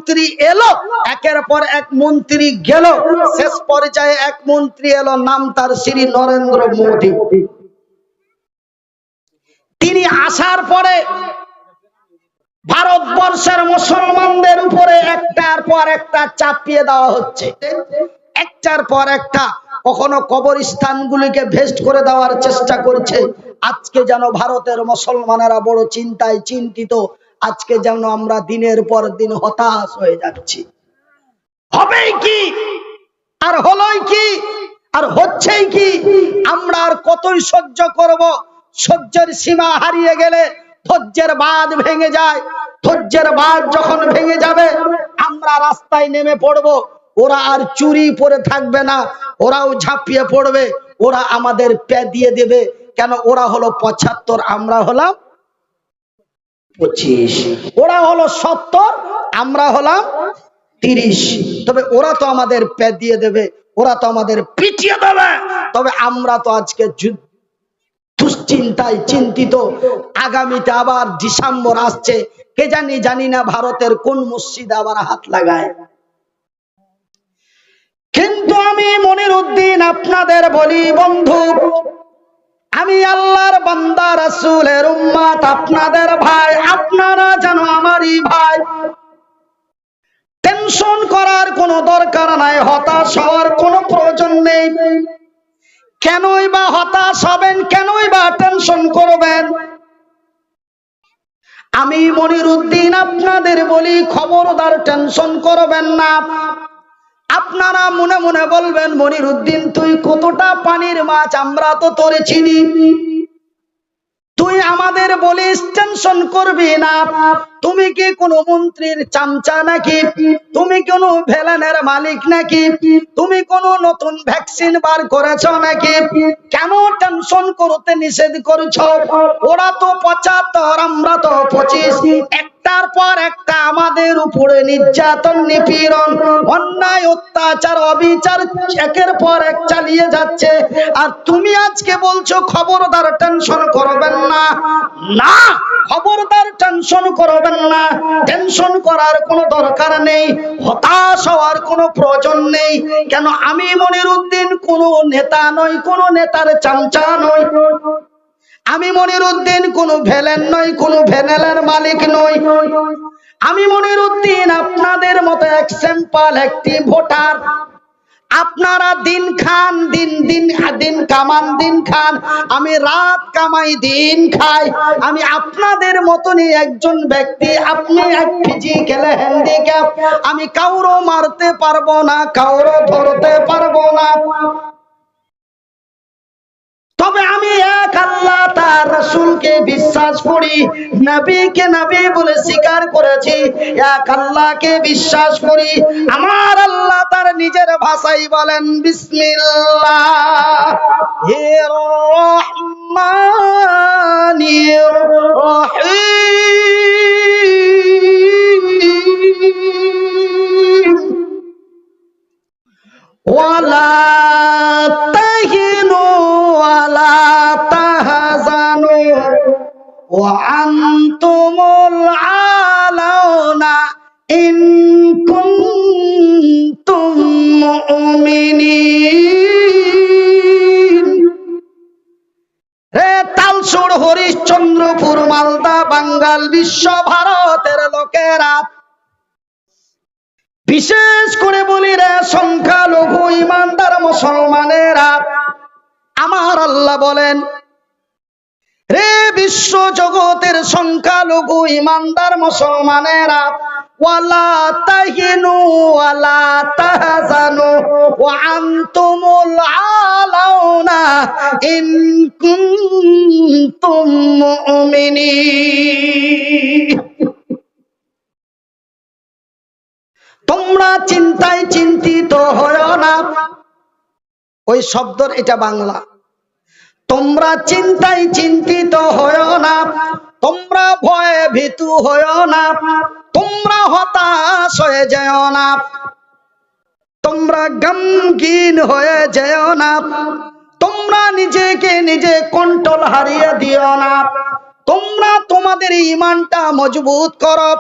মন্ত্রী এলো, একের পর এক মন্ত্রী গেল, শেষ পর্যায়ে এক মন্ত্রী এলো, নাম তার শ্রী নরেন্দ্র মোদী। তিনি আসার পরে ভারতবর্ষের মুসলমানদের উপরে একটার পর একটা চাপিয়ে দেওয়া হচ্ছে, একটার পর একটা। কখনো কবরস্থানগুলিকে ভেস্ট করে দেওয়ার চেষ্টা করছে। আজকে যেন ভারতের মুসলমানেরা বড় চিন্তায় চিন্তিত, আজকে যেন আমরা দিনের পর দিন হতাশ হয়ে যাচ্ছি। হবেই কি, আর হলোই কি, আর হচ্ছেই কি? আমরা আর কতই সহ্য করব? সহ্যের সীমা হারিয়ে গেলে ধৈর্যের বাঁধ ভেঙে যায়। ধৈর্যের বাঁধ যখন ভেঙে যাবে, আমরা রাস্তায় নেমে পড়ব। ওরা আর চুরি পরে থাকবে না, ওরাও ঝাঁপিয়ে পড়বে, ওরা আমাদের পে দিয়ে দেবে। কেন? ওরা হলো ৭৫, আমরা হলাম ২৫। ওরা হলো ৭০, আমরা হলাম ৩০। তবে ওরা তো আমাদের পে দিয়ে দেবে, ওরা তো আমাদের পিটিয়ে দেবে। তবে আমরা তো আজকে দুশ্চিন্তায় চিন্তিত। আগামীতে আবার ডিসেম্বর আসছে, কে জানি না ভারতের কোন মসজিদে আবার হাত লাগায়। কিন্তু আমি মনিরউদ্দিন আপনাদের বলি বন্ধু, আমি আল্লাহর বান্দা, রাসূলের উম্মত, আপনাদের ভাই, আপনারা যেন আমারই ভাই। টেনশন করার কোনো দরকার নাই, হতাশ হওয়ার কোনো প্রয়োজন নেই। কেনই বা হতাশ হবেন? কেনই বা টেনশন করবেন? আমি মনিরউদ্দিন আপনাদের বলি, খবরদার টেনশন করবেন না। আপনারা মনে মনে বলবেন, মনিরউদ্দিন তুই কতটা পানির মাছ, আমরা তো তোরে চিনি, তুই আমাদের বলিস টেনশন করবি না। তুমি কি কোন মন্ত্রীর চামচা নাকি? তুমি কোন ভেলানের মালিক নাকি? তুমি কোন নতুন ভ্যাকসিন বার করেছ নাকি? কেন টেনশন করতে নিষেধ করছো? ওরা তো ৭৫, আমরা তো ২৫। একটার পর একটা আমাদের উপরে নির্যাতন, নিপীড়ন, অন্যায়, অত্যাচার, অবিচার একের পর এক চালিয়ে যাচ্ছে। আর তুমি আজকে বলছো খবরদার টেনশন করবেন না। না, খবরদার টেনশন করবেন না। টেনশন করার কোনো দরকার নেই, হতাশ হওয়ার কোনো প্রয়োজন নেই। কেন? আমি মনিরউদ্দিন কোনো নেতা নই, কোনো নেতার চামচা নই। আমি মনিরউদ্দিন কোনো ভেলেন নই, কোনো ভেনেলের মালিক নই। আমি মনিরউদ্দিন আপনাদের মতো এক সিম্পল একটি ভোটার। আপনারা দিন খান, দিন কামান, দিন খান, আমি রাত কামাই, দিন খাই। আমি আপনাদের মতনই একজন ব্যক্তি। আপনি এক ফিজিক্যাল হ্যান্ডিক্যাপ। আমি কাউরো মারতে পারবো না, কাউরো ধরতে পারবো না। তবে আমি এক আল্লাহ তার রাসূলকে বিশ্বাস করি, নবীকে নবী বলে স্বীকার করেছি, এক আল্লাহকে বিশ্বাস করি। আমার আল্লাহ তার নিজের ভাষায় বলেন, বিসমিল্লাহির রহমানির রহিম। ওয়ালা তাহিনু ওয়ালা তাহজানু ওয়া আনতুমুল আলাউনা ইন কুনতুম মুমিনিন। রে তালসুর, হরিশ্চন্দ্রপুর, মালদা, বাঙ্গাল, বিশ্ব ভারতের লোকেরা, বিশেষ করে বলি রে সংখ্যালঘু ইমানদার মুসলমানেরা, আমার আল্লাহ বলেন, রে বিশ্ব জগতের সংখ্যালঘু ইমানদার মুসলমানেরা, ওয়ালা তাহিনু ওয়ালা তাহজানু ওয়া আনতুমুল আলাউনা ইন কুনতুম মুমিনিন। তোমরা চিন্তায় চিন্তিত হয়ো না। ওই শব্দর এটা বাংলা। তোমরা চিন্তায় চিন্তিত হয়ো না, তোমরা ভয়ে ভীতু হয়ো না, তোমরা হতাশ হয়ে যেও না, তোমরা গমগীন হয়ে যেও না, তোমরা নিজেকে নিজে কন্ট্রোল হারিয়ে দিও না। তোমরা তোমাদের ঈমানটা মজবুত করো।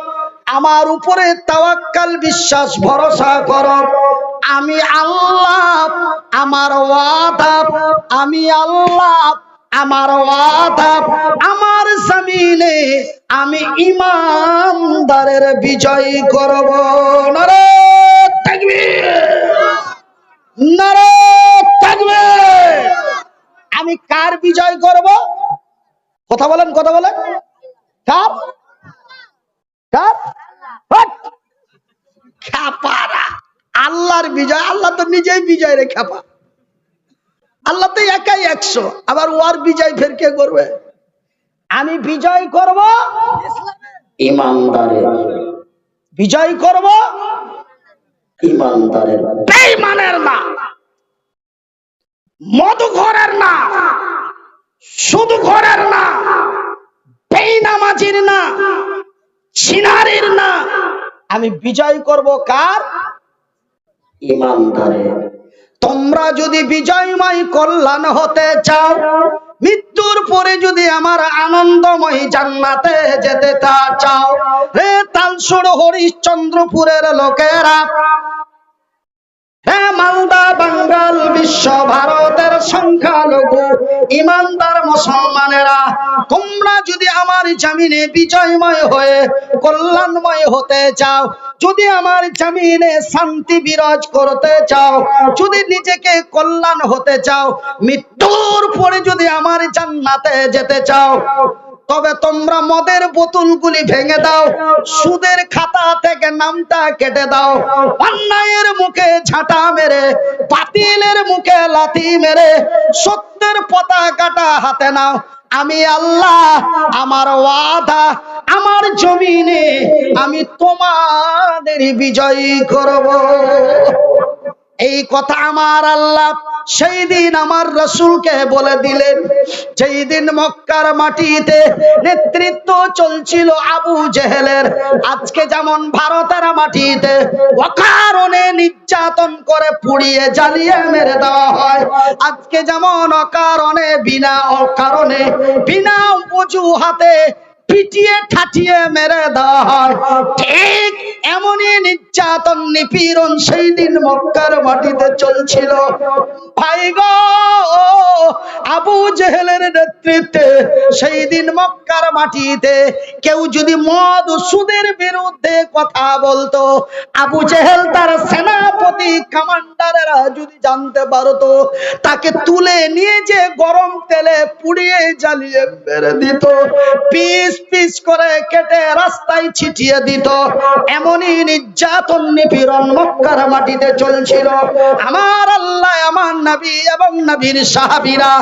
আমার উপরে তাওয়াক্কাল বিশ্বাস ভরসা করো। আমি আল্লাহ, আমার ওয়াদা, আমি আল্লাহ, আমার ওয়াদা, আমার জমিনে আমি ইমানদারের বিজয় করব। নারে তাকবীর, নারে তাকবীর। আমি কার বিজয় করব? কথা বলেন, কথা বলেন। কার? কার? খ্যাপারা। আল্লাহর বিজয়। আল্লাহ তো নিজেই বিজয় রে খ্যাপা। আল্লাহ তো একাই 100, আবার ওর বিজয় ফের কে করবে? আমি বিজয় করব ইমানদারের, বিজয় করব ইমানদারের, বেঈমানের না, মধুঘরের না, সুদঘরের না, বেঈনামাজির না, সিনারির না। আমি বিজয় করব কার? ইমানদারের। তোমরা যদি বিজয়ময় কল্যাণ হতে চাও, মৃত্যুর পরে যদি আমার আনন্দময় জান্নাতে যেতে চাও, হে তালসুড় হরিশ্চন্দ্রপুরের লোকেরা, হে মালদা বাঙ্গাল বিশ্ব ভারতের সংখ্যালঘু ইমানদার মুসলমানেরা, তোমরা যদি আমার জমিনে বিজয়ময় হয়ে কল্যাণময় হতে চাও, যদি আমার জমিনে শান্তি বিরাজ করতে চাও, যদি নিজেকে কল্যাণ হতে চাও, মৃত্যুর পরে যদি আমার জান্নাতে যেতে চাও, তবে তোমরা মদের বোতলগুলি ভেঙে দাও, সুদের খাতা থেকে নামটা কেটে দাও, অন্যায়ের মুখে ঝাঁটা মেরে, বাতিলের মুখে লাথি মেরে সত্যের পতাকাটা হাতে নাও। আমি আল্লাহ, আমার ওয়াদা, আমার জমিনে আমি তোমাদের বিজয় করব। এই কথা আমার আল্লাহ সেই দিন আমার রাসূলকে বলে দিলেন। সেই দিন মক্কার মাটিতে নেতৃত্ব চলছিল আবু জেহেলের। আজকে যেমন ভারতের মাটিতে অকারণে নির্যাতন করে পুড়িয়ে জ্বালিয়ে মেরে দেওয়া হয়, আজকে যেমন অকারণে বিনা অকারণে বিনা অজুহাতে পিটিয়ে ঠাটিয়ে মেরে দেওয়া হয়, ঠিক এমনই নির্যাতন নিপীড়ন সেই দিন মক্কার মাটিতে চলছিল। ভাই গো, আবু জেহেলের নেতৃত্বে সেই দিন মক্কার মাটিতে কেউ যদি মদ সুদের বিরুদ্ধে কথা বলতো, আবু জেহেল তার সেনাপতি কমান্ডারেরা যদি জানতে পারতো, তাকে তুলে নিয়ে যে গরম তেলে পুড়িয়ে জ্বালিয়ে মেরে দিত, পিস পিস করে কেটে রাস্তায় ছিটিয়ে দিত। এমনই নির্যাতন নিপীড়ন মক্কার মাটিতে চলছিল। আমার আল্লাহ, আমার নবী এবং নবীর সাহাবীরা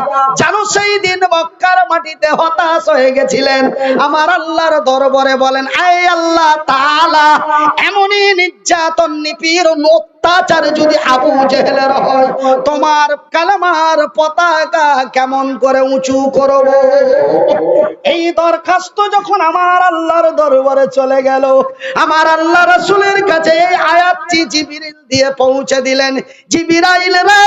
জানো সেই দিন মক্কার মাটিতে হতাশ হয়ে গেছিলেন। আমার আল্লাহর দরবারে বলেন, আয় আল্লাহ তাআলা, এমনই নির্যাতন নিপীড়ন অত্যাচার যদি আবু জেহেলের হয়, তোমার কালেমার পতাকা কেমন করে উঁচু করব? এই দরখাস্ত যখন আমার আল্লাহর দরবারে চলে গেল, আমার আল্লাহ রাসূলের কাছে এই আয়াতটি জিবরিল দিয়ে পৌঁছে দিলেন। জিবরাইল রে,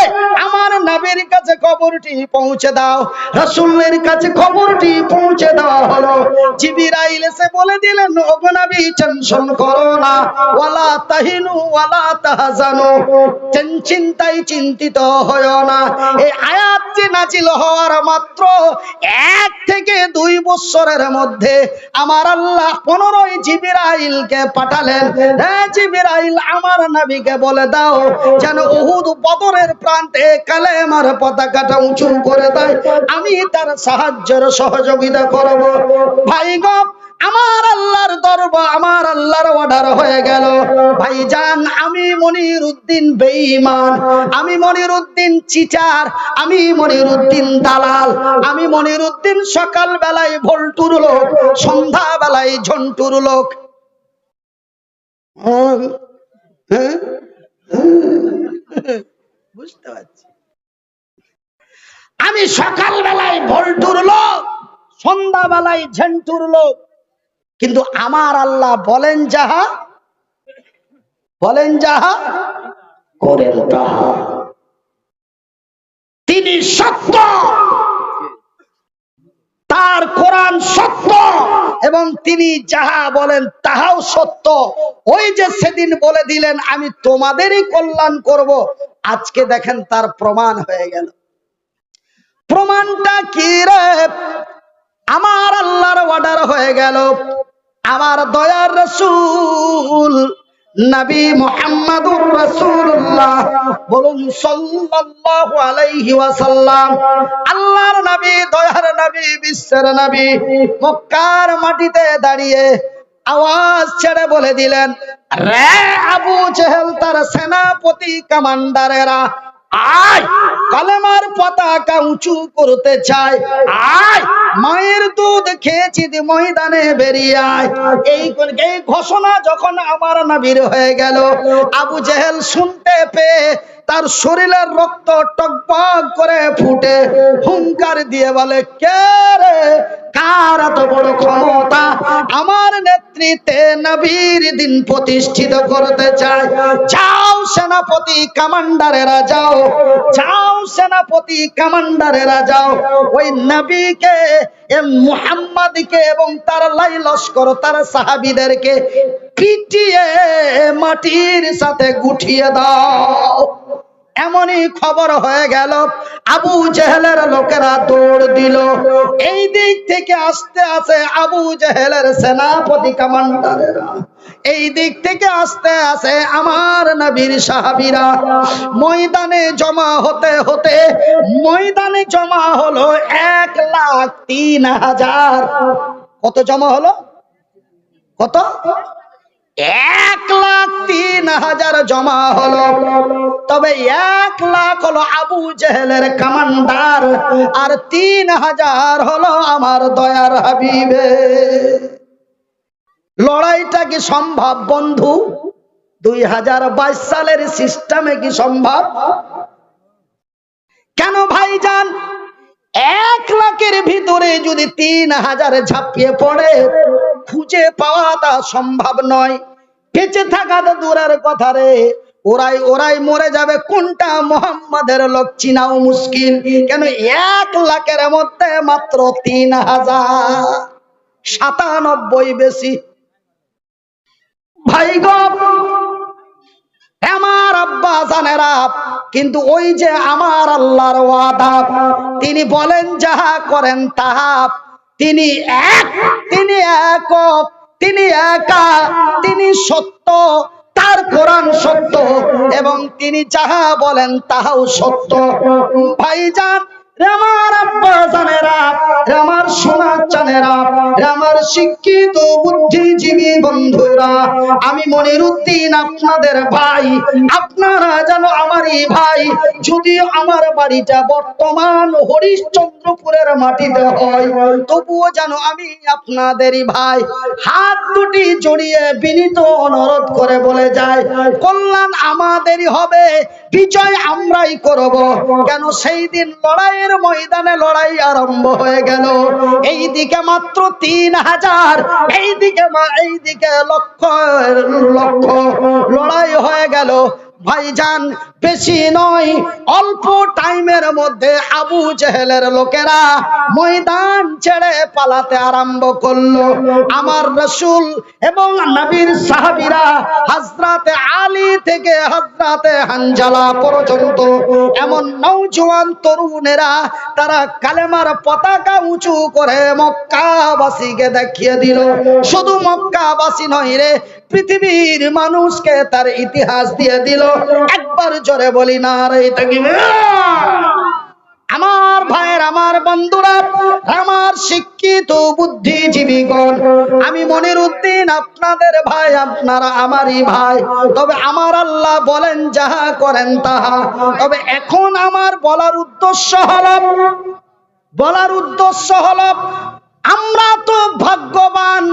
আমার নবীর কাছে খবরটি পৌঁছে দাও। রাসূলের কাছে খবরটি পৌঁছে দেওয়া হলো। জিবরাইল এসে বলে দিলেন, ওগো নবী, টেনশন করো না, ওয়ালা তাহিনু ওয়ালা তাহজানু, চিন্তায় চিন্তিত হয়ো না। এই আয়াতটি নাজিল হওয়ার মাত্র 1 থেকে 2 বছরের মধ্যে আমার আল্লাহ 15 জিবরাইলকে পাঠালেন। হে জিবরাইল, আমার নবীকে বলে দাও যেন উহুদ বদরের প্রান্তে কালেমার পতাকাটা উঁচু করে দেয়, আমি তার সাহায্যের সহযোগিতা করব। ভাই গো, আমার আল্লাহর দরবার, আমার আল্লাহর অর্ডার হয়ে গেল। ভাইজান, আমি মনিরউদ্দিন বেঈমান, আমি মনিরউদ্দিন চিটার, আমি মনিরউদ্দিন দালাল, আমি মনিরউদ্দিন সকাল বেলায় ভল্টুর লোক, সন্ধ্যা বেলায় ঝন্টুর লোক। বুঝতে পারছি, আমি সকাল বেলায় ভল্টুর লোক, সন্ধ্যা বেলায় ঝন্টুর লোক, কিন্তু আমার আল্লাহ বলেন যাহা, বলেন যাহা, করেন তাহা। তিনি সত্য, তার কোরআন সত্য, এবং তিনি যাহা বলেন তাহাও সত্য। ওই যে সেদিন বলে দিলেন আমি তোমাদেরই কল্যাণ করব, আজকে দেখেন তার প্রমাণ হয়ে গেল। প্রমাণটা কি রে? আমার আল্লাহর অর্ডার হয়ে গেল, আমার দয়ার রাসূল নবী মুহাম্মদুর রাসূলুল্লাহ বলুন সাল্লাল্লাহু আলাইহি ওয়াসাল্লাম, আল্লাহর নবী, দয়ার নবী, বিশ্বের নবী মক্কার মাটিতে দাঁড়িয়ে আওয়াজ ছেড়ে বলে দিলেন, রে আবু জেহেল তার সেনাপতি কমান্ডারেরা, আয় কালেমার পতাকা উঁচু করতে চায়, আয় মায়ের দুধ খেয়েছি ময়দানে বেরিয়ে আয়। এই ঘোষণা যখন আমার নবীর হয়ে গেল, আবু জেহেল শুনতে পেয়ে তার শরীরের রক্ত টকবক করে ফুটে হুঙ্কার দিয়ে বলে, কে রে, কার এত বড় ক্ষমতা আমার নেতৃত্বে নবীর দিন প্রতিষ্ঠিত করতে চায়? যাও সেনাপতি কমান্ডারেরা যাও, যাও সেনাপতি কমান্ডারেরা যাও, ওই নবীকে মুহাম্মাদকে এবং তার লাই লস্কর তার সাহাবীদেরকে পিটিয়ে মাটির সাথে গুটিয়ে দাও। এমনই খবর হয়ে গেল, আবু জেহেলের লোকেরা দৌড় দিল। এই দিক থেকে আস্তে আস্তে আবু জেহেলের সেনাপতি কমান্ডারেরা, এই দিক থেকে আস্তে আস্তে আমার নবীর সাহাবীরা ময়দানে জমা হতে হতে ময়দানে জমা হলো 1,03,000। কত জমা হলো? কত? 1,03,000 জমা হলো। তবে 1,00,000 হলো আবু জেহেলের কমান্ডার, আর 3,000 হলো আমার দয়ার হাবিবে। লড়াইটা কি সম্ভব বন্ধু? 2022 সালের সিস্টেমে কি সম্ভব? কেন ভাইজান? 1,00,000-এর ভিতরে যদি 3,000 ঝাঁপিয়ে পড়ে, খুঁজে পাওয়াটা সম্ভব নয়। বেঁচে থাকা তো দূরের কথা রে, ওরাই ওরাই মরে যাবে, কোনটা মুহাম্মাদের লোক চিনাও মুশকিল। কেন 1,00,000-এর মধ্যে মাত্র 3,000, 97 বেশি। ভাই গো, আমার আব্বা জানেরা, কিন্তু ওই যে আমার আল্লাহর ওয়াদা, তিনি বলেন যাহা করেন তাহা, তিনি এক, তিনি একক, তিনি একা, তিনি সত্য, তার কোরআন সত্য এবং তিনি যাহা বলেন তাহাও সত্য। ভাইজান, আমার আব্বা জানেরা, আমার সোনা চানেরা, আমার শিক্ষিত বুদ্ধিজীবী বন্ধুরা, আমি মনিরুদ্দিন আপনাদের ভাই, আপনারা যেন আমারই ভাই। যদিও আমার বাড়িটা বর্তমান হরিশ্চন্দ্রপুরের মাটিতে হয়, তবুও যেন আমি আপনাদেরই ভাই। হাত দুটি জড়িয়ে বিনীত অনুরোধ করে বলে যায়, কল্যাণ আমাদেরই হবে, বিজয় আমরাই করব। কেন? সেই দিন লড়াইয়ের ময়দানে লড়াই আরম্ভ হয়ে গেল। এই দিকে মাত্র 3,000, এইদিকে লক্ষ লক্ষ লড়াই হয়ে গেল। ভাইজান, বেশি নয়, অল্প টাইমের মধ্যে আবু জেহেলের লোকেরা ময়দান ছেড়ে পালাতে আরম্ভ করলো। আমার রাসূল এবং নবীর সাহাবীরা হযরতে আলী থেকে হযরতে হানজালা পর্যন্ত এমন নওজোয়ান তরুণেরা, তারা কালেমার পতাকা উঁচু করে মক্কাবাসীকে দেখিয়ে দিল। শুধু মক্কাবাসী নয় রে, পৃথিবীর মানুষকে তার ইতিহাস দিয়ে দিল। একবার জোরে বলি নারে তাকবীর। আমার ভাইয়ের, আমার বন্ধুরা, আমার শিক্ষিত বুদ্ধিজীবীগণ, আমি মনিরুদ্দিন আপনাদের ভাই, আপনারা আমারই ভাই। তবে আমার আল্লাহ বলেন যাহা করেন তাহা। তবে এখন আমার বলার উদ্দেশ্য হলো আমরা তো ভাগ্যবান,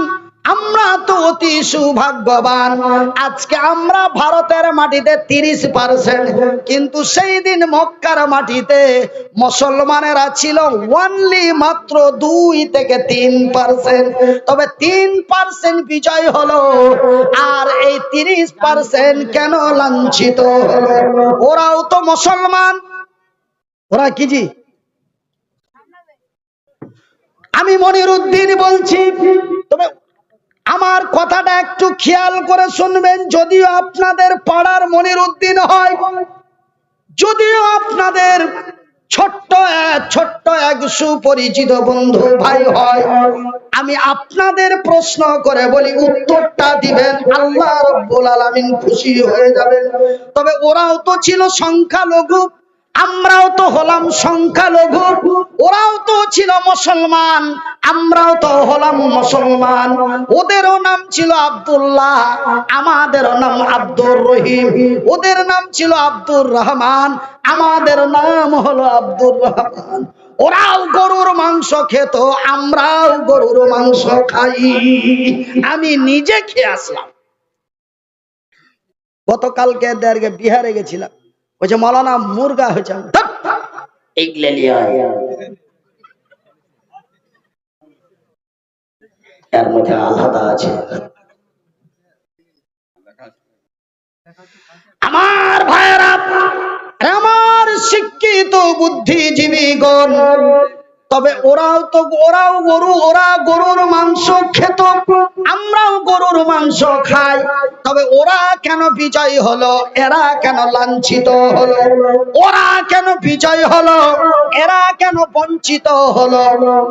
আমরা তো অতি সৌভাগ্যবান। আজকে আমরা ভারতের মাটিতে 30%, কিন্তু সেই দিন মক্কার মাটিতে মুসলমানেরা ছিল অনলি মাত্র 2 থেকে 3%। তবে 3% বিজয় হলো, আর এই 30% কেন লাঞ্ছিত হলো? ওরাও তো মুসলমান। ওরা কি জি? আমি মনিরুদ্দিন বলছি, তবে আমার কথাটা একটু খেয়াল করে শুনবেন। যদিও আপনাদের পাড়ার মনিরুদ্দিন হয়, যদিও আপনাদের ছোট্ট এক সুপরিচিত বন্ধু ভাই হয়, আমি আপনাদের প্রশ্ন করে বলি, উত্তরটা দিবেন, আল্লাহ রাব্বুল আলামিন খুশি হয়ে যাবেন। তবে ওরাও তো ছিল সংখ্যালঘু, আমরাও তো হলাম সংখ্যালঘু। ওরাও তো ছিল মুসলমান, আমরাও তো হলাম মুসলমান। ওদেরও নাম ছিল আব্দুল্লাহ, আমাদেরও নাম আব্দুর রহিম। ওদের নাম ছিল আব্দুর রহমান, আমাদের নাম হলো আব্দুর রহমান। ওরাও গরুর মাংস খেত, আমরাও গরুর মাংস খাই। আমি নিজে খেয়ে আসলাম। গতকালকে বিহারে গেছিলাম, ওই যে মৌলানা মুরগা হয়েছে, এর মধ্যে আলাদা আছে। আমার ভাইয়েরা, আমার শিক্ষিত বুদ্ধিজীবীগণ, তবে ওরাও গরুর মাংস খেত, আমরাও গরুর মাংস খাই। তবে ওরা কেন বিজয় হলো, এরা কেন লাঞ্ছিত হলো? ওরা কেন বিজয় হলো, এরা কেন বঞ্চিত হলো?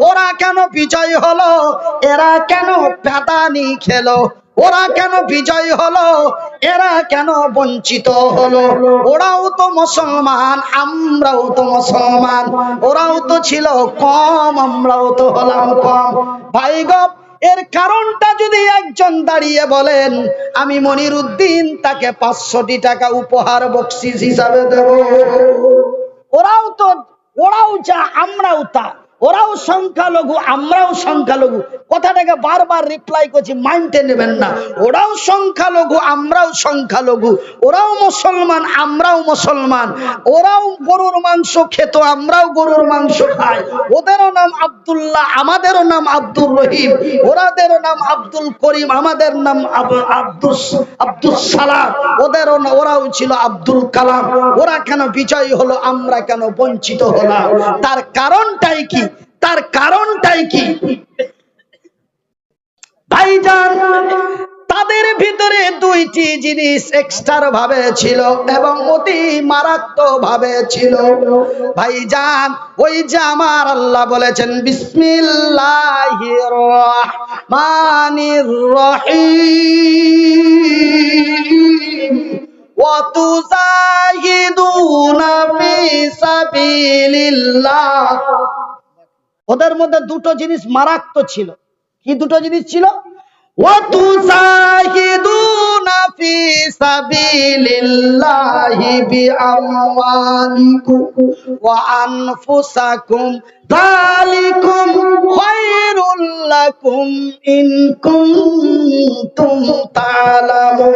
ওরা কেন বিজয় হলো, এরা কেন পেদানি খেলো? ওরা কেন বিজয় হলো, এরা কেন বঞ্চিত হলো? ওরাও তো মুসলমান, আমরাও তো মুসলমান। ওরাও তো ছিল কম, আমরাও তো হলাম কম। ভাই গো, এর কারণটা যদি একজন দাঁড়িয়ে বলেন, আমি মনিরুদ্দিন তাকে 500 টাকা উপহার বকশিস হিসাবে দেব। ওরাও যা, আমরাও তা। ওরাও সংখ্যালঘু, আমরাও সংখ্যালঘু। কথাটাকে বারবার রিপ্লাই করছি, মাইন্ডে নেবেন না। ওরাও সংখ্যালঘু, আমরাও সংখ্যালঘু। ওরাও মুসলমান, আমরাও মুসলমান। ওরাও গরুর মাংস খেত, আমরাও গরুর মাংস খাই। ওদেরও নাম আব্দুল্লাহ, আমাদেরও নাম আব্দুর রহিম। ওরাদেরও নাম আব্দুল করিম, আমাদের নাম আব্দুস সালাম। ওরাও ছিল আব্দুল কালাম। ওরা কেন বিজয়ী হলো, আমরা কেন বঞ্চিত হলাম? তার কারণটাই কি? তার কারণটাই কি ভাইজান? তাদের ভিতরে দুইটি জিনিস এক্সট্রা ভাবে ছিল এবং অতি মারাত্মক ভাবে ছিল ভাইজান। ওই যে আমার আল্লাহ বলেছেন, বিসমিল্লাহির রহমানির রহিম, ওয়া তুজাহিদুনা ফি সাবিলিল্লাহ। ওদের মধ্যে দুটো জিনিস মারাত্মক ছিল। কি দুটো জিনিস ছিল? ওয়া তুজাহিদুনা ফি সাবিলিল্লাহি বিআমওয়ালিকুম ওয়া আনফুসাকুম, যালিকুম খায়রুল লাকুম ইন কুনতুম তা'লামুন।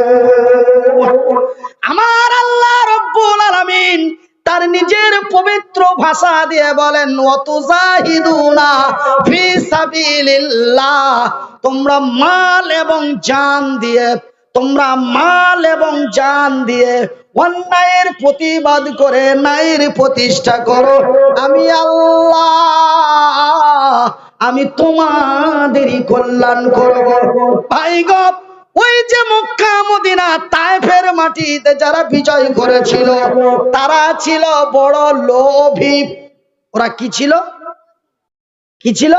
আমার আল্লাহ রাব্বুল আলামিন তার নিজের পবিত্র ভাষা দিয়ে বলেন, ওয়াতুজাহিদুনা ফি সাবিলিল্লাহ, তোমরা মাল এবং জান দিয়ে, তোমরা মাল এবং জান দিয়ে অন্যায়ের প্রতিবাদ করে ন্যায়ের প্রতিষ্ঠা করো। আমি আল্লাহ, আমি তোমাদেরই কল্যাণ করব। ভাই গো, ওই যে মক্কা মদিনা তায়েফের মাটিতে যারা বিজয় করেছিল, তারা ছিল বড় লোভী। ওরা কি ছিল? কি ছিল?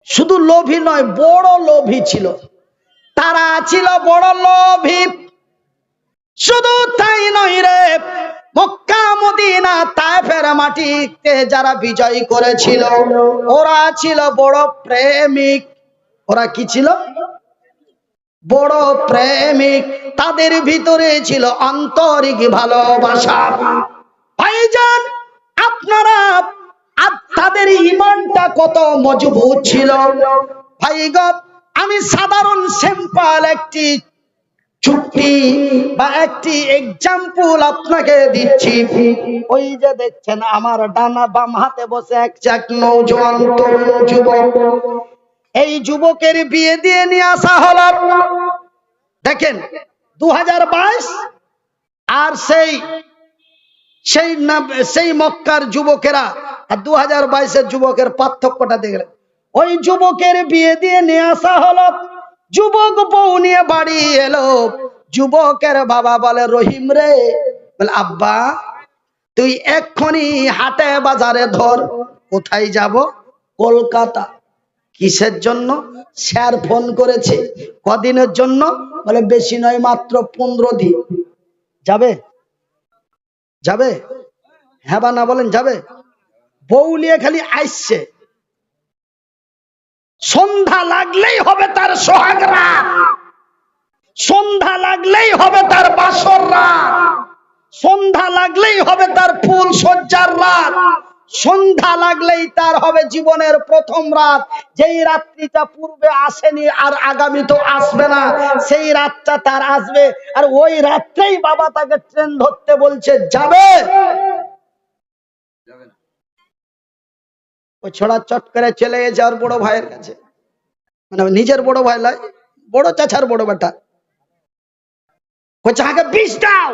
শুধু লোভী নয়, বড় লোভী ছিল। তারা ছিল বড় লোভী। শুধু তাই নয় রে, মক্কা মদিনা তায়েফের মাটিতে যারা বিজয় করেছিল, ওরা ছিল বড় প্রেমিক। ওরা কি ছিল? বড় প্রেমিক। তাদের ভিতরে ছিল আন্তরিক ভালোবাসা। ভাইজান, আপনারা তাদের ঈমানটা কত মজবুত ছিল। ভাইগো, আমি সাধারণ সিম্পল একটি চুক্তি বা একটি এক্সাম্পল আপনাকে দিচ্ছি। ওই যে দেখছেন আমার ডানা বাম হাতে বসে এক নওজোয়ান তরুণ যুবক, এই যুবকের বিয়ে দিয়ে নিয়ে আসা হলো। দেখেন 2022 আর সেই মক্কার যুবকেরা আর 2022-এর যুবকের পার্থক্যটা দেখলেন। ওই যুবকের বিয়ে দিয়ে নিয়ে আসা হলো, যুবক বউ নিয়ে বাড়ি এলো। যুবকের বাবা বলে, রহিম রে, বলে আব্বা তুই এক্ষুনি হাটে বাজারে ধর। কোথায় যাব? কলকাতা। কিসের জন্য? স্যার ফোন করেছে। কদিনের জন্য? বলে বেশি নয়, মাত্র 15 দিন। যাবে? যাবে? হ্যাঁ বা না বলেন, যাবে? বউ নিয়ে খালি আসছে, সন্ধ্যা লাগলেই হবে তার সোহাগ রাত, সন্ধ্যা লাগলেই হবে তার বাসর রাত, সন্ধ্যা লাগলেই হবে তার ফুল সজ্জার রাত, সন্ধ্যা লাগলেই তার হবে জীবনের প্রথম রাত। যেই রাত্রিটা পূর্বে আসেনি আর আগামী তো আসবে না, সেই রাতটা তার আসবে। আর ওই রাত্রেই বাবা তাকে ট্রেন ধরতে বলছে, যাবে? ওই ছোড়া চট করে চলে গেছে আর বড় ভাইয়ের কাছে, মানে নিজের বড় ভাই নয়, বড় চাচার বড় বেটা। বলছে আগে বিষ দাও।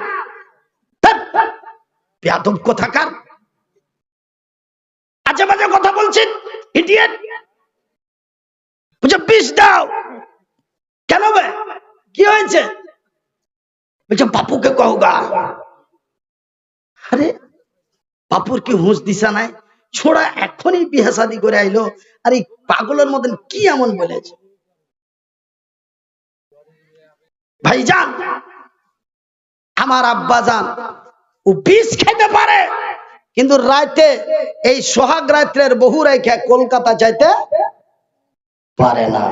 বেয়াদব কোথাকার, আজে বাজে কথা বলছেন, ইডিয়েট। বলছে বিষ দাও। কেন বে, কি হয়েছে? বলছে বাপুকে কহগা। আরে বাপুর কি হুঁশ দিশা নাই? ছোড়া এখনই বিয়ে শাদী করে আইলো, আর এই পাগলের মতন কি এমন বলেছে? ভাইজান, আমার আব্বা জান, ও বিষ খেতে পারে, কিন্তু রাতে এই সোহাগ রাত্রের বহু রেখে কলকাতা যাইতে পারে না।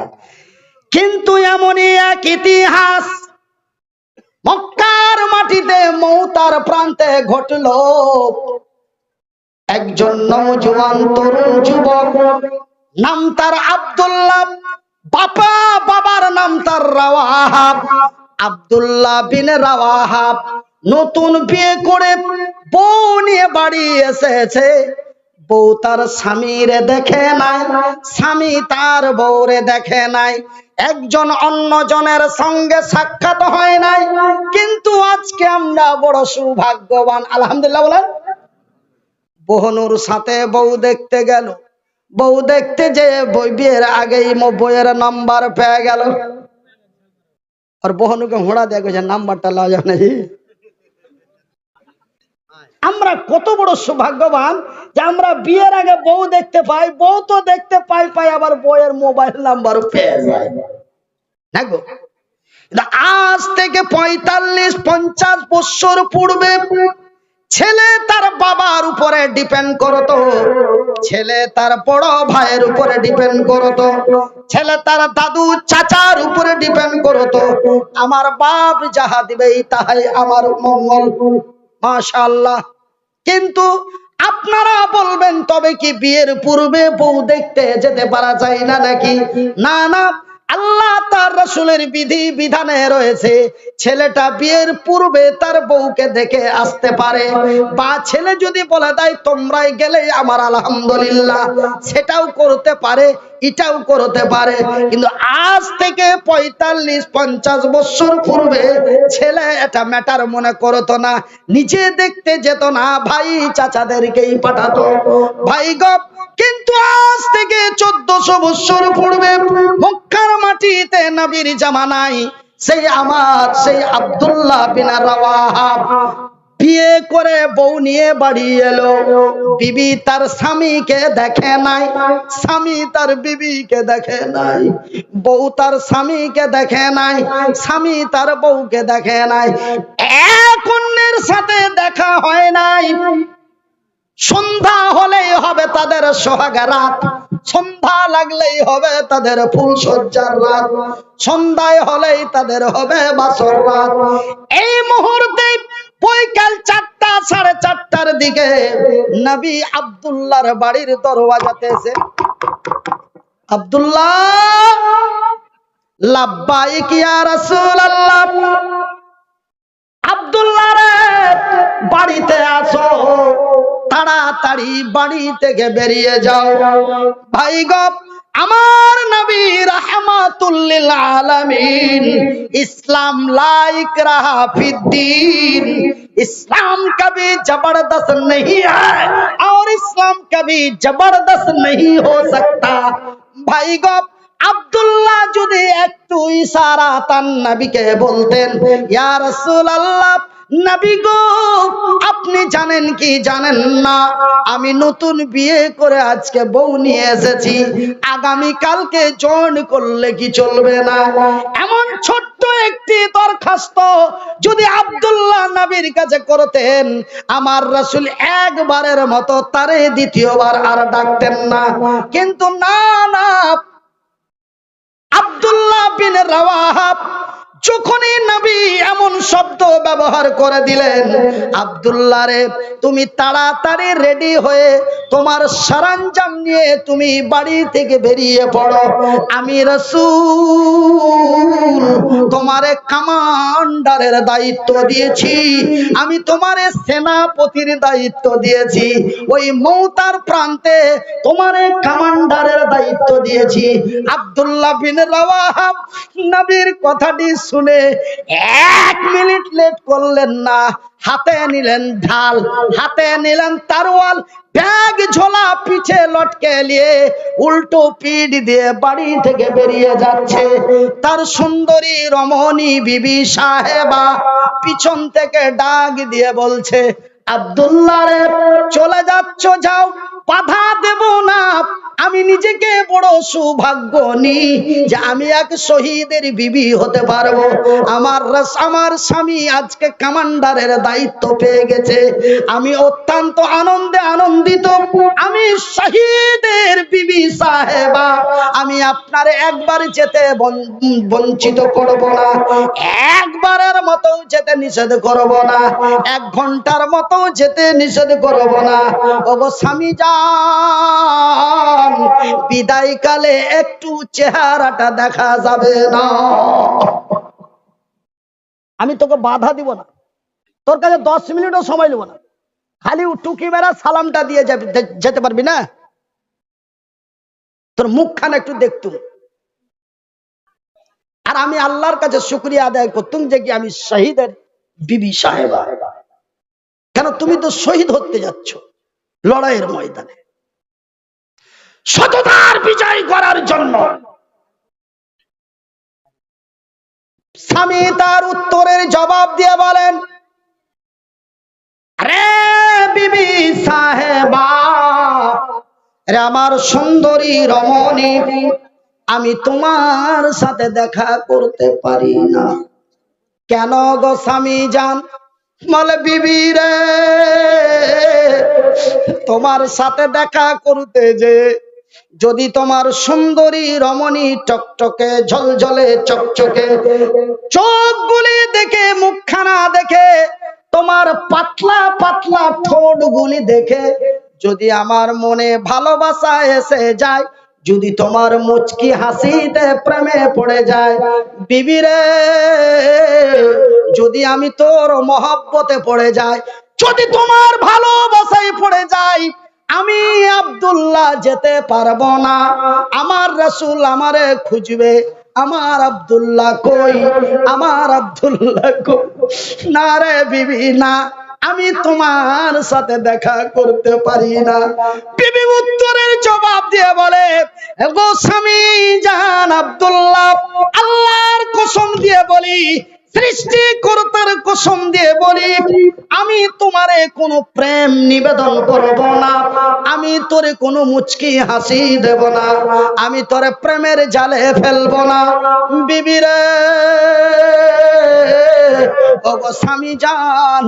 কিন্তু এমনই এক ইতিহাস মক্কার মাটিতে মৌতার প্রান্তে ঘটলো। একজন নওজোয়ান তরুণ যুবক, নাম তার আব্দুল্লাহ, বাবার নাম তার রাওয়াহাব, আব্দুল্লাহ বিন রাওয়াহাব। নতুন বিয়ে করে বউ নিয়ে বাড়ি এসেছে। বউ তার স্বামীরে দেখে নাই, স্বামী তার বউরে দেখে নাই, একজন অন্যজনের সঙ্গে সাক্ষাৎ হয় নাই। কিন্তু আজকে আমরা বড় সৌভাগ্যবান, আলহামদুলিল্লাহ বলেন। বহনুর সাথে বউ দেখতে গেল, বউ দেখতে যে বিয়ের আগেই বইয়ের নাম্বার পেয়ে গেল। আর বহনুকে হোঁড়া দেখে নাম্বারটা লওয়া যাবে না। আমরা কত বড় সৌভাগ্যবান যে আমরা বিয়ের আগে বউ দেখতে পাই, বউ তো দেখতে পাই আবার বইয়ের মোবাইল নাম্বার পেয়ে যায়। দেখো, আজ থেকে 45-50 বছর পূর্বে ছেলে তার বাবার উপরে ডিপেন্ড করতো, ছেলে তার বড় ভাইয়ের উপরে ডিপেন্ড করতো, ছেলে তার দাদু চাচার উপরে ডিপেন্ড করতো। আমার বাপ যাহা দিবে তাহাই আমার মঙ্গল, মাশাআল্লাহ। কিন্তু আপনারা বলবেন, তবে কি বিয়ের পূর্বে বউ দেখতে যেতে পারা যায় না নাকি? না না, আল্লাহ তার রাসূলের বিধি বিধানে রয়েছে ছেলেটা বিয়ের পূর্বে তার বউকে দেখে আসতে পারে। বা ছেলে যদি বলে দেয় তোমরাই গেলে আমার আলহামদুলিল্লাহ, সেটাও করতে পারে, এটাও করতে পারে। কিন্তু আজ থেকে 45-50 বছর পূর্বে ছেলে এটা ম্যাটার মনে করতো না, নিজে দেখতে যেত না, ভাই চাচাদেরকেই পাঠাতো। ভাই গো, কিন্তু আজ থেকে 1400 বছর পূর্বে মক্কার মাটিতে নবীর জামানায় সেই আব্দুল্লাহ বিন রাওয়াহাব বিয়ে করে বউ নিয়ে বাড়ি এলো। বিবি তার স্বামীকে দেখে নাই, স্বামী তার বিবিকে দেখে নাই, বউ তার স্বামীকে দেখে নাই, স্বামী তার বউকে দেখে নাই, এক অন্যের সাথে দেখা হয় নাই। সন্ধ্যা হলেই হবে তাদের সোহাগ রাত, সন্ধ্যা লাগলেই হবে তাদের ফুল সজ্জার রাত, সন্ধ্যায় হলেই তাদের হবে বাসর রাত। এই মুহূর্তে বৈকাল 4টা 4:30টার দিকে নবী আব্দুল্লাহর বাড়ির দরওয়াজাতে এসে, আব্দুল্লাহ, লাব্বাইক ইয়া রাসূলুল্লাহ, আব্দুল্লাহ রে বাড়িতে আসো, তাড়াতাড়ি বাড়ি থেকে বেরিয়ে যাও। ভাই গো, আমার নবী রাহমাতুল লিল আলামিন, ইসলাম লা ইকরাহা ফিদ্দিন, इस्लाम कभी जबरदस्त नहीं है और इस्लाम कभी जबरदस्त नहीं हो सकता। भाई गो, আব্দুল্লাহ যদি একটু ইশারা তার নবীকে বলতেন, ইয়া রাসূলুল্লাহ, নবী গো, আপনি জানেন কি জানেন না, আমি নতুন বিয়ে করে আজকে বউ নিয়ে এসেছি, আগামী কালকে জয়েন করলে কি চলবে না? এমন ছোট্ট একটি দরখাস্ত যদি আব্দুল্লাহ নবীর কাছে করতেন, আমার রাসূল একবারের মতো তারে দ্বিতীয়বার আর ডাকতেন না। কিন্তু না না, আব্দুল্লাহ বিন রাওয়াহা যখনই নবী এমন শব্দ ব্যবহার করে দিলেন, আব্দুল্লাহ রে, তুমি তাড়াতাড়ি রেডি হয়ে তোমার সরঞ্জাম নিয়ে তুমি বাড়ি থেকে বেরিয়ে পড়ো, আমি রাসূল তোমারে কমান্ডারের দায়িত্ব দিয়েছি, আমি তোমারে সেনাপতির দায়িত্ব দিয়েছি, ওই মৌতার প্রান্তে তোমারে কমান্ডারের দায়িত্ব দিয়েছি। আব্দুল্লাহ বিন রাওয়াহা নবীর কথাটি শুনে 1 মিনিট লেট করলেন না, হাতে নিলেন ঢাল, হাতে নিলেন তরোয়াল, ব্যাগ ঝোলা পিছে লটকে নিয়ে উল্টো পিঠ দিয়ে বাড়ি থেকে বেরিয়ে যাচ্ছে। তার সুন্দরী রমণী বিবি সাহেবা পিছন থেকে ডাক দিয়ে বলছে, আব্দুল্লাহ রে, চলে যাচ্ছ যাও, বাধা দেব না, আমি নিজেকে বড় সৌভাগ্যবানী যে আমি এক শহীদের বিবি হতে পারবো। আমার স্বামী আজকে কমান্ডারের দায়িত্ব পেয়ে গেছে, আমি অত্যন্ত আনন্দে আনন্দিত, আমি শহীদের বিবি সাহেবা, আমি আপনার একবার যেতে বঞ্চিত করব না, একবারের মতো যেতে নিষেধ করব না, 1 ঘন্টার মতো যেতে নিষেধ করব না। ওগো স্বামী যান, বিদায় কালে একটু চেহারাটা দেখা যাবে না, আমি তোকে বাধা দিব না, তোর কাছে 10 মিনিটও সময় নেব না, খালি টুকি মেরা সালামটা দিয়ে যেতে পারবি না, তোর মুখখান একটু দেখতুম, আর আমি আল্লাহর কাছে শুকরিয়া আদায় করতুম যে কি আমি শহীদের বিবি সাহেবা। কেন? তুমি তো শহীদ হতে যাচ্ছ লড়াইয়ের ময়দানে, সততার বিজয় করার জন্য। স্বামী তার উত্তরের জবাব দিয়ে বলেন, আরে বিবি সাহেবা, আরে আমার সুন্দরী রমণী, আমি তোমার সাথে দেখা করতে পারি না। কেন গো স্বামী জান? বলে, বিবি রে, তোমার সাথে দেখা করতে যে যদি তোমার সুন্দরী রমণী টকটকে ঝলঝলে চকচকে চোখগুলি দেখে, মুখখানা দেখে, তোমার পাতলা পাতলা ঠোঁটগুলি দেখে যদি আমার মনে ভালোবাসা এসে যায়, যদি তোমার মুচকি হাসিতে প্রেমে পড়ে যায়, বিবি রে, যদি আমি তোর মহব্বতে পড়ে যাই, যদি তোমার ভালোবাসায় পড়ে যাই, আমি আব্দুল্লাহ যেতে পারবো না, আমার রাসূল আমারে খুঁজবে, আমার আব্দুল্লাহ কই, আমার আব্দুল্লাহ কই? না রে বিবি, না, আমি তোমার সাথে দেখা করতে পারি না। বিবি উত্তরের জবাব দিয়ে বলে, গো স্বামী জান আব্দুল্লাহ, আল্লাহর কসম দিয়ে বলি, সৃষ্টিকর্তার কসম দিয়ে বলি, আমি তোমারে কোনো প্রেম নিবেদন করব না, আমি তোরে কোনো মুচকি হাসি দেব না, আমি তোরে প্রেমের জালে ফেলব না। বিবি রে, ওগো স্বামী জান,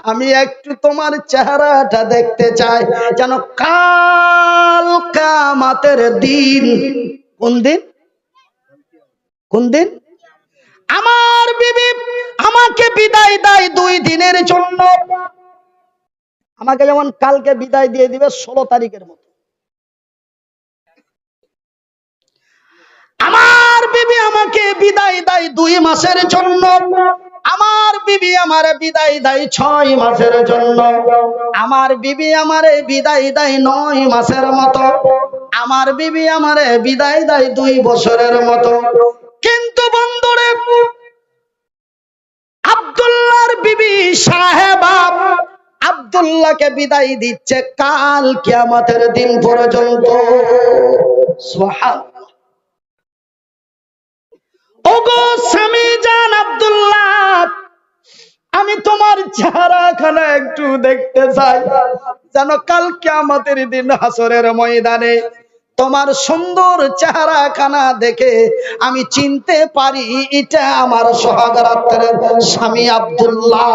আমি একটু তোমার চেহারাটা দেখতে চাই, যেন কাল কিয়ামতের দিন। কোন দিন? কোন দিন? আমার বিবি আমাকে বিদায় দেয় 2 দিনের জন্য, আমাকে যেমন কালকে বিদায় দিয়ে দিবে 16 তারিখের মতো। আমার বিবি আমাকে বিদায় দেয় 2 মাসের জন্য, আমার বিবি আমারে বিদায় দেয় 6 মাসের জন্য, আমার বিবি আমারে বিদায় দেয় 9 মাসের মতো, আমার বিবি আমারে বিদায় দেয় 2 বছরের মতো। কিন্তু বন্ধুরে, আব্দুল্লাহর বিবি সাহেবা আব্দুল্লাহকে বিদায় দিচ্ছে কাল কিয়ামতের দিন পর্যন্ত। সুবহানাল্লাহ। ওগো স্বামী জান আব্দুল্লাহ, আমি তোমার চেহারাখানা একটু দেখতে চাই, যেন কাল কিয়ামতের দিন হাসরের ময়দানে তোমার সুন্দর চেহারাখানা দেখে আমি চিনতে পারি এটা আমার সোহাগরাতের স্বামী আব্দুল্লাহ।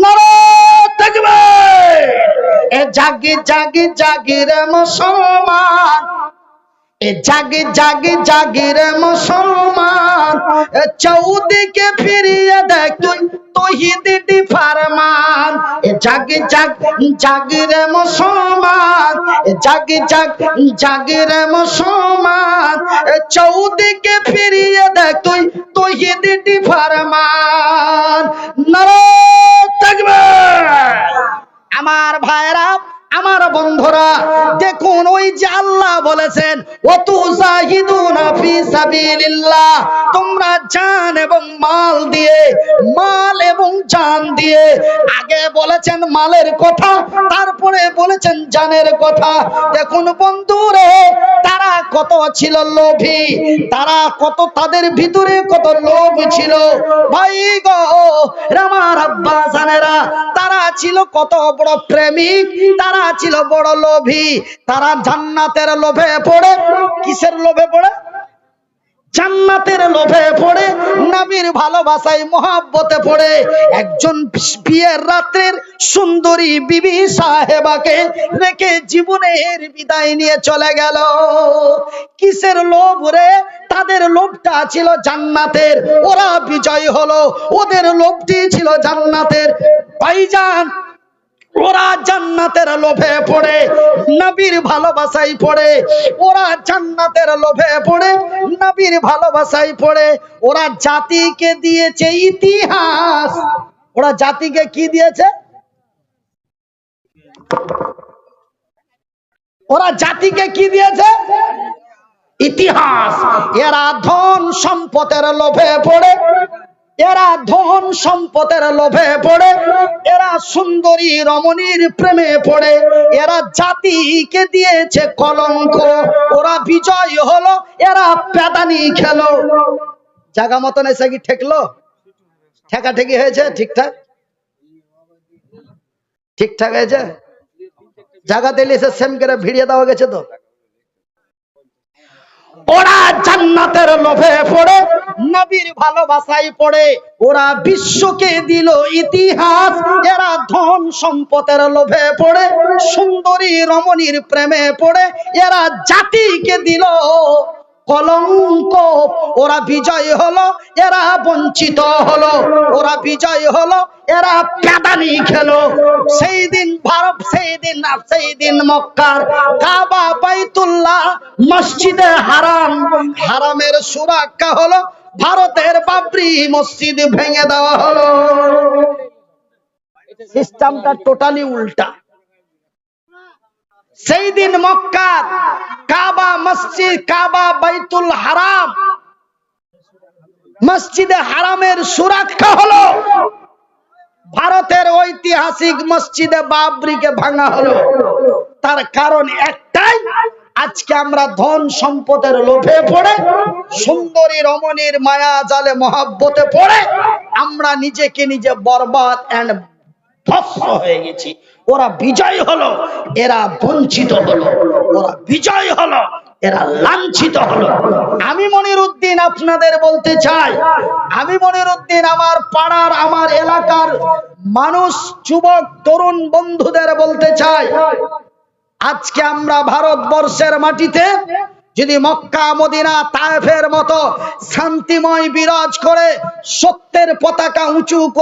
নারায়ে তাকবীর। এ জাগি জাগি জাগি রে মুসলমান, এ জাগি জাগি জাগি রে মুসলমান, চৌদিকে ফিরিয়ে দেখ তুই তৌহিদি ফরমান। এ জাগি জাগি জাগি রে মুসলমান, এ জাগি জাগি জাগি রে মুসলমান, চৌদিকে ফিরিয়ে দেখ তুই তৌহিদি ফরমান। নারায়ে তাকবীর। আমার ভাইরা, আমার বন্ধুরা, দেখুন ওই যে আল্লাহ বলেছেন ওয়াতুজাহিদুনা ফি সাবিলিল্লাহ, তোমরা জান এবং মাল দিয়ে, মাল এবং জান দিয়ে, আগে বলেছেন মালের কথা, তারপরে বলেছেন জানের কথা। দেখুন বন্ধুরে, তারা কত ছিল লোভী, তারা কত, তাদের ভিতরে কত লোভ ছিল ভাই গো আমার আব্বা জানেরা, তারা ছিল কত বড় প্রেমিক, তারা ছিল বড় লোভী। তারা জান্নাতের লোভে পড়ে, কিসের লোভে পড়ে? জান্নাতের লোভে পড়ে, নবীর ভালোবাসায় মহব্বতে পড়ে একজন বিয়ের রাতের সুন্দরী বিবি সাহেবাকে রেখে জীবনের বিদায় নিয়ে চলে গেল। কিসের লোভ রে? তাদের লোভটা ছিল জান্নাতের, ওরা বিজয় হলো, ওদের লোভটি ছিল জান্নাতের। ভাইজান, ওরা জান্নাতের লোভে পড়ে, নবীর ভালোবাসায় পড়ে, ওরা জান্নাতের লোভে পড়ে, নবীর ভালোবাসায় পড়ে। ওরা জাতিকে দিয়েছে ইতিহাস। ওরা জাতিকে কি দিয়েছে? ওরা জাতিকে কি দিয়েছে? ইতিহাস। এরা ধন সম্পদের লোভে পড়ে, এরা ধন সম্পদের লোভে পড়ে, এরা সুন্দরী রমণীর প্রেমে পড়ে, এরা জাতিকে দিয়েছে কলঙ্ক। ওরা বিজয় হলো, এরা পেদানি খেলো। জায়গা মতন এসে কি ঠেকলো? ঠেকাঠেকি হয়েছে? ঠিকঠাক ঠিকঠাক হয়েছে? জায়গা দিলে এসে সেম করে ভিড়িয়ে দেওয়া গেছে তো। ওরা জান্নাতের লোভে পড়ে, নবীর ভালোবাসায় পড়ে, ওরা বিশ্বকে দিল ইতিহাস। এরা ধন সম্পদের লোভে পড়ে, সুন্দরী রমণীর প্রেমে পড়ে, এরা জাতিকে দিল কলঙ্ক। ওরা বিজয় হলো, এরা বঞ্চিত হলো। ওরা বিজয় হলো, এরা পেদানি খেলো। সেই দিন ভারত, সেই দিন মক্কার কাবা, বাইতুল্লাহ, মসজিদে হারাম, হারামের সুরক্ষা হলো, ভারতের বাবরি মসজিদ ভেঙে দেওয়া হলো। সিস্টেমটা টোটালি উল্টা। সেই দিন মক্কার কাবা মসজিদ, কাবা বাইতুল হারাম, মসজিদে হারামের সুরক্ষা হলো, ভারতের ঐতিহাসিক মসজিদে বাবরিকে ভাঙা হলো। তার কারণ একটাই, আজকে আমরা ধন সম্পদের লোভে পড়ে, সুন্দরী রমণীর মায়া জালে মহব্বতে পড়ে আমরা নিজেকে নিজে বরবাদ এন্ড ধ্বংস হয়ে গেছি। ওরা বিজয় হলো, এরা বঞ্চিত হলো। ওরা বিজয় হলো, এরা লাঞ্ছিত হলো। আমি মনিরউদ্দিন আপনাদের বলতে চাই, আমি মনিরউদ্দিন আমার পাড়ার, আমার এলাকার মানুষ, যুবক তরুণ বন্ধুদের বলতে চাই, আজকে আমরা ভারতবর্ষের মাটিতে যদি মক্কা, মদিনা, তায়েফের মতো শান্তিময় বিরাজ করে সত্যের পতাকা উঁচু করে